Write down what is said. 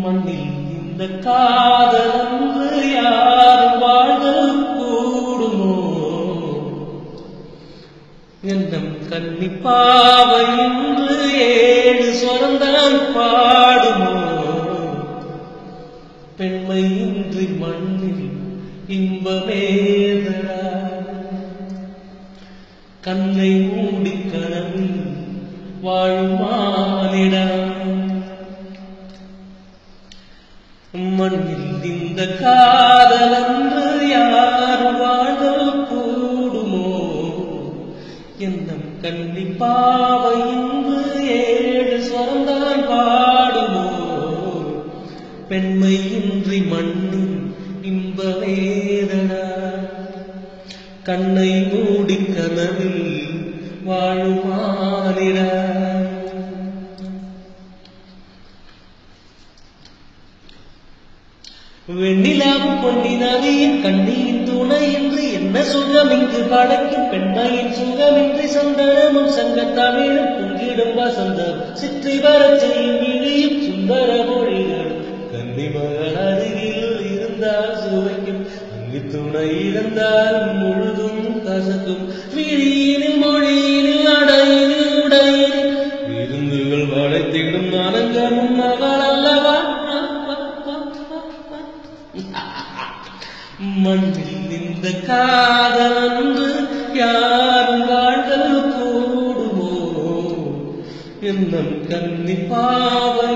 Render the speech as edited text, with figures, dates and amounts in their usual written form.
மண்ணில் இந்த காதலன்று யாரும் வாழ்தல் கூடுமோ? என்னும் கன்னிப்பாவை என்று 7 சொரந்தான் பாடுமோ? பெண்மையின்றி மண்ணில் இன்பமேதடா, கண்ணை மூடி கனவில் வாழுமானிடா. மண்ணில் இந்த காதலன்று யாரும் வாழ்தல் கூடுமோ? என்னும் கன்னிப்பாவை என்று 7 சொரந்தான் பாடுமோ? பெண்மையின்றி மண்ணில் இன்பவேதனா, கண்ணை மூடி கனவில் வாழுமானிடா. வெண்ணிலாவும் பொன்னினவியின் கண்ணியின் துணை என்று என்ன சுகம் இங்கு படைக்கும்? பெண்மையின் சுகமின்றி சந்தனமும் சங்கத்தமிழும் பொங்கிடும் வசந்தம் சிற்றி வரச் செய்யும் இழியும் சுந்தர மொழிகளும். கன்னி மகள் அருகில் இருந்தால் சுவைக்கும், அங்கு துணை இருந்தால் முழுதும் கசக்கும். விழியினில் மொழியினில் அடையினில் உடையினில் விருந்துகள் வளைத்திடும் அலங்கமும் மகள் அல்லவா? மண்ணில் இந்த காதலன்று யாரும் வாழ்தல் கூடுமோ? என்னும் கன்னிப்பாவை